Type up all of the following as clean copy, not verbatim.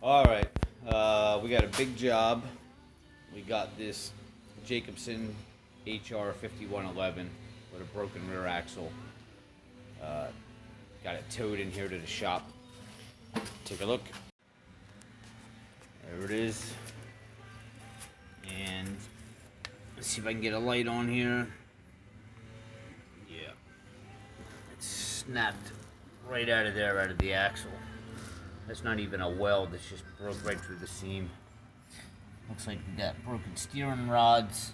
All right, we got a big job. We got this Jacobsen HR 5111 with a broken rear axle. Got it towed in here to the shop. Take a look. There it is. And let's see if I can get a light on here. Yeah. It's snapped right out of there, out of the axle. That's not even a weld, it's just broke right through the seam. Looks like we got broken steering rods.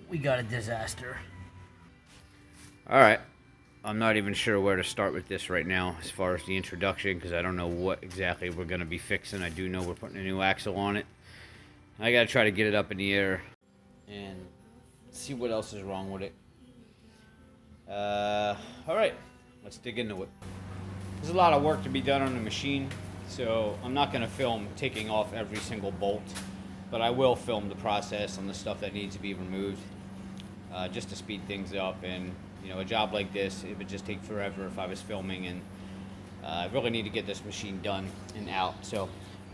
We got a disaster. Alright, I'm not even sure where to start with this right now as far as the introduction, because I don't know what exactly we're going to be fixing. I do know we're putting a new axle on it. I got to try to get it up in the air and see what else is wrong with it. Alright, let's dig into it. There's a lot of work to be done on the machine, so I'm not going to film taking off every single bolt, but I will film the process on the stuff that needs to be removed, just to speed things up. And you know, a job like this, it would just take forever if I was filming, and I really need to get this machine done and out. So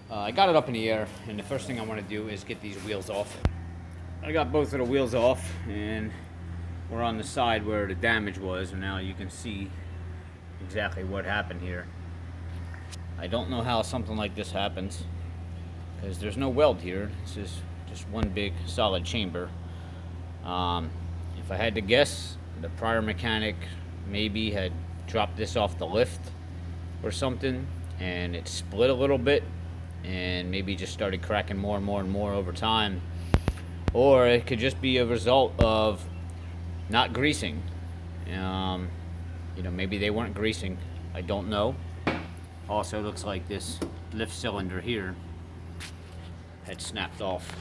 I got it up in the air, and the first thing I want to do is get these wheels off. I got both of the wheels off, and we're on the side where the damage was, and now you can see exactly what happened here. I don't know how something like this happens, because there's no weld here. This is just one big solid chamber. If I had to guess, the prior mechanic maybe had dropped this off the lift or something, and it split a little bit and maybe just started cracking more and more and more over time. Or it could just be a result of not greasing. You know, maybe they weren't greasing. I don't know. Also, looks like this lift cylinder here had snapped off.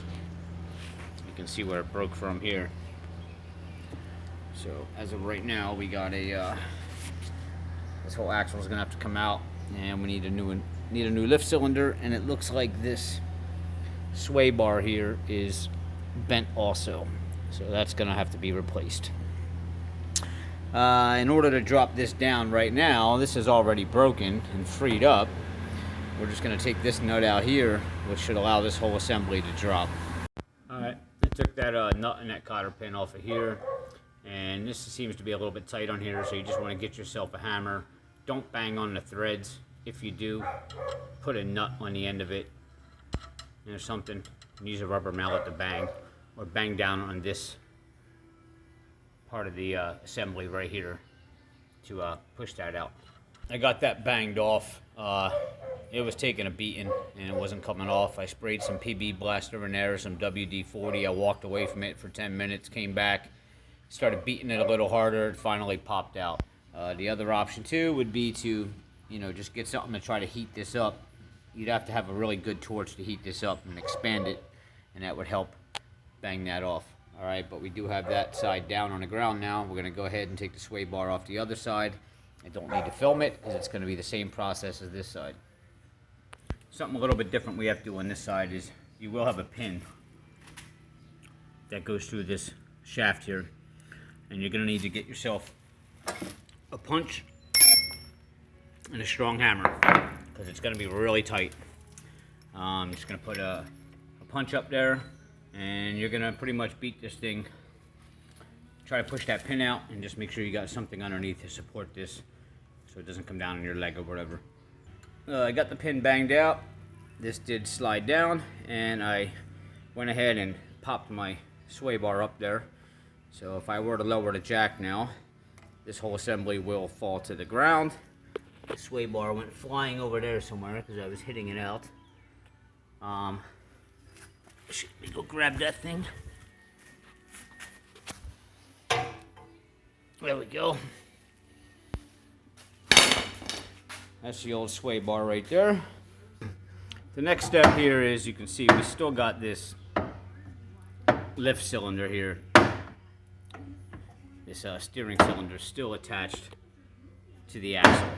You can see where it broke from here. So as of right now, we got a this whole axle is gonna have to come out, and we need a new lift cylinder. And it looks like this sway bar here is bent also, so that's gonna have to be replaced. In order to drop this down right now, this is already broken and freed up. We're just going to take this nut out here, which should allow this whole assembly to drop. Alright, I took that nut and that cotter pin off of here, and this seems to be a little bit tight on here, so you just want to get yourself a hammer. Don't bang on the threads. If you do, put a nut on the end of it or something, and use a rubber mallet to bang, or bang down on this part of the assembly right here to push that out. I got that banged off. It was taking a beating and it wasn't coming off. I sprayed some PB blaster in there, some WD-40. I walked away from it for 10 minutes, came back, started beating it a little harder. It finally popped out. The other option too would be to, you know, just get something to try to heat this up. You'd have to have a really good torch to heat this up and expand it, and that would help bang that off. Alright, but we do have that side down on the ground now. We're going to go ahead and take the sway bar off the other side. I don't need to film it because it's going to be the same process as this side. Something a little bit different we have to do on this side is you will have a pin that goes through this shaft here, and you're going to need to get yourself a punch and a strong hammer because it's going to be really tight. I'm just going to put a punch up there, and you're gonna pretty much beat this thing. Try to push that pin out and just make sure you got something underneath to support this so it doesn't come down on your leg or whatever. I got the pin banged out. This did slide down, and I went ahead and popped my sway bar up there. So if I were to lower the jack now, this whole assembly will fall to the ground. The sway bar went flying over there somewhere because I was hitting it out. Let me go grab that thing. There we go. That's the old sway bar right there. The next step here is, you can see we still got this lift cylinder here. This steering cylinder is still attached to the axle.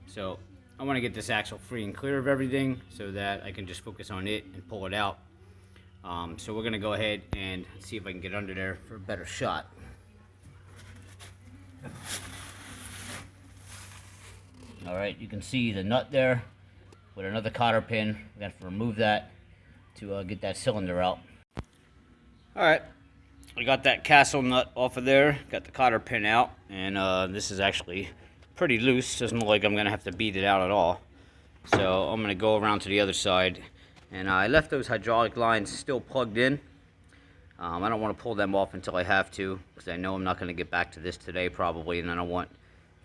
So I want to get this axle free and clear of everything so that I can just focus on it and pull it out. So we're going to go ahead and see if I can get under there for a better shot. Alright, you can see the nut there with another cotter pin. We got to remove that to get that cylinder out. All right, I got that castle nut off of there, got the cotter pin out, and this is actually pretty loose. Doesn't look like I'm gonna have to beat it out at all. So I'm gonna go around to the other side, and I left those hydraulic lines still plugged in. I don't want to pull them off until I have to, because I know I'm not gonna get back to this today probably, and I don't want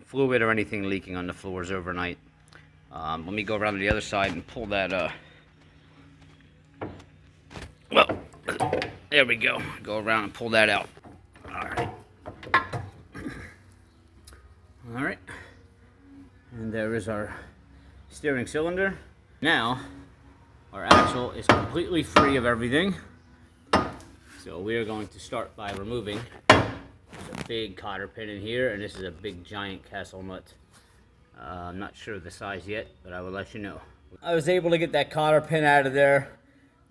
fluid or anything leaking on the floors overnight. Let me go around to the other side and pull that, well, there we go. Go around and pull that out. Alright. Alright. And there is our steering cylinder. Now, our axle is completely free of everything. So we are going to start by removing. There's a big cotter pin in here, and this is a big giant castle nut. I'm not sure of the size yet, but I will let you know. I was able to get that cotter pin out of there.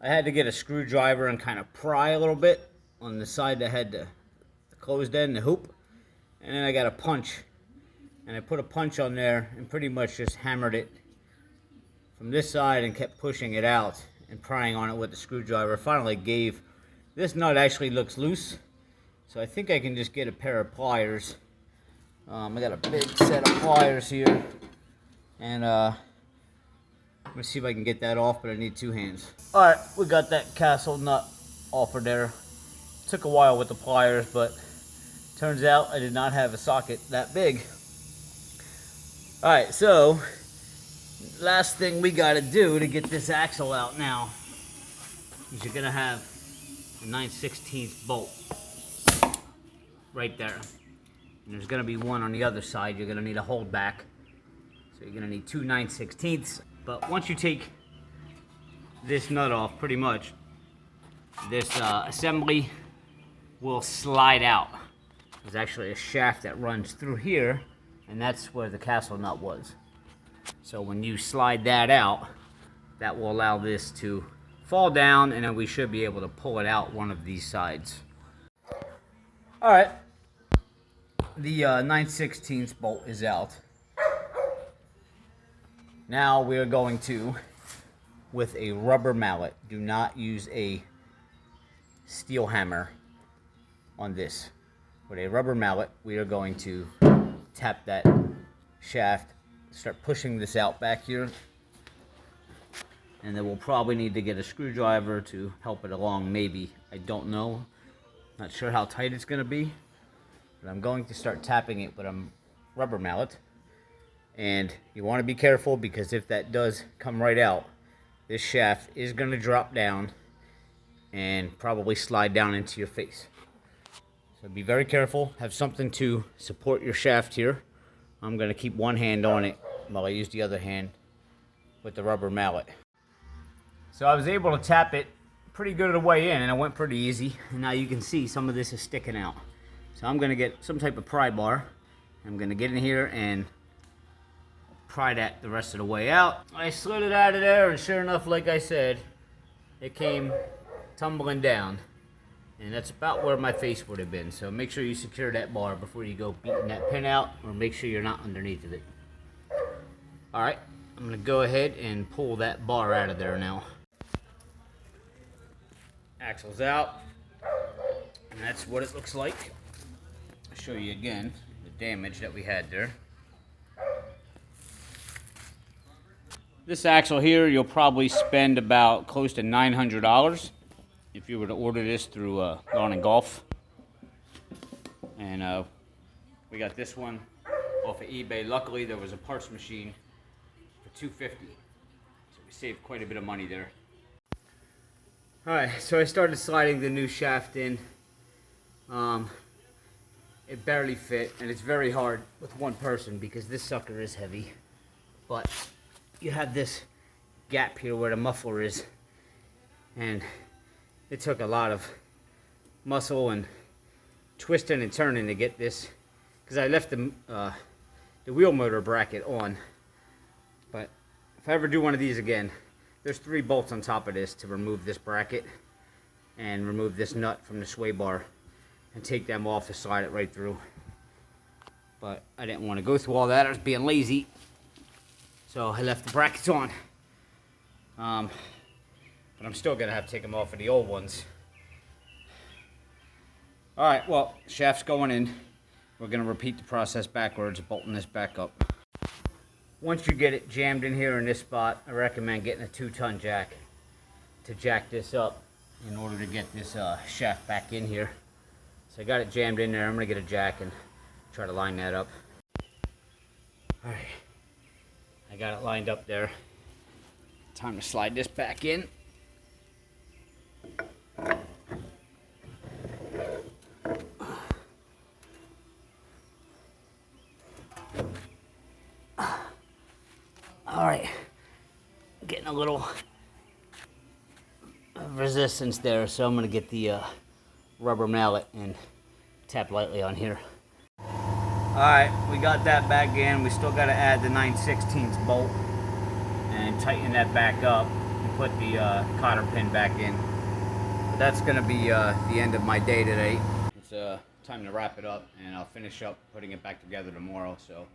I had to get a screwdriver and kind of pry a little bit on the side that had the closed end, the hoop. And then I got a punch. And I put a punch on there and pretty much just hammered it from this side and kept pushing it out and prying on it with the screwdriver. Finally gave. This nut actually looks loose, so I think I can just get a pair of pliers. I got a big set of pliers here, and let me see if I can get that off, but I need two hands. Alright, we got that castle nut off of there. Took a while with the pliers, but turns out I did not have a socket that big. Alright, so last thing we gotta do to get this axle out now is you're gonna have a 9/16 bolt right there. And there's gonna be one on the other side. You're gonna need a hold back. So you're gonna need two 9/16. But once you take this nut off, pretty much, this assembly will slide out. There's actually a shaft that runs through here, and that's where the castle nut was. So when you slide that out, that will allow this to fall down, and then we should be able to pull it out one of these sides. All right, the 9/16 bolt is out. Now we are going to, with a rubber mallet, do not use a steel hammer on this. With a rubber mallet, we are going to tap that shaft, start pushing this out back here, and then we'll probably need to get a screwdriver to help it along, maybe. I don't know. Not sure how tight it's going to be, but I'm going to start tapping it with a rubber mallet. And you want to be careful, because if that does come right out, this shaft is going to drop down and probably slide down into your face. So be very careful. Have something to support your shaft here. I'm going to keep one hand on it while I use the other hand with the rubber mallet. So I was able to tap it pretty good of the way in, and it went pretty easy. And now you can see some of this is sticking out. So I'm going to get some type of pry bar. I'm going to get in here and pry that the rest of the way out. I slid it out of there, and sure enough, like I said, it came tumbling down. And that's about where my face would have been. So make sure you secure that bar before you go beating that pin out, or make sure you're not underneath of it. Alright, I'm going to go ahead and pull that bar out of there now. Axle's out, and that's what it looks like. I'll show you again the damage that we had there. This axle here, you'll probably spend about close to $900 if you were to order this through Lawn and Golf. And we got this one off of eBay. Luckily, there was a parts machine for $250, so we saved quite a bit of money there. Alright, so I started sliding the new shaft in. It barely fit, and it's very hard with one person because this sucker is heavy. But you have this gap here where the muffler is, and it took a lot of muscle and twisting and turning to get this, because I left the wheel motor bracket on. But if I ever do one of these again, there's 3 bolts on top of this to remove this bracket and remove this nut from the sway bar and take them off to slide it right through. But I didn't want to go through all that. I was being lazy, so I left the brackets on. But I'm still gonna have to take them off of the old ones. All right, well, shaft's going in. We're gonna repeat the process backwards, bolting this back up. Once you get it jammed in here in this spot, I recommend getting a 2-ton jack to jack this up in order to get this shaft back in here. So I got it jammed in there. I'm gonna get a jack and try to line that up. All right, I got it lined up there. Time to slide this back in. All right, getting a little resistance there, so I'm gonna get the rubber mallet and tap lightly on here. All right, we got that back in. We still gotta add the 9/16 bolt and tighten that back up and put the cotter pin back in. But that's gonna be the end of my day today. It's time to wrap it up, and I'll finish up putting it back together tomorrow. So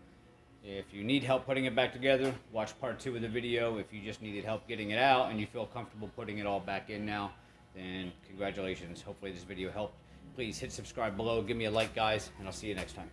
if you need help putting it back together, watch part 2 of the video. If you just needed help getting it out and you feel comfortable putting it all back in now, then congratulations. Hopefully this video helped. Please hit subscribe below, give me a like, guys, and I'll see you next time.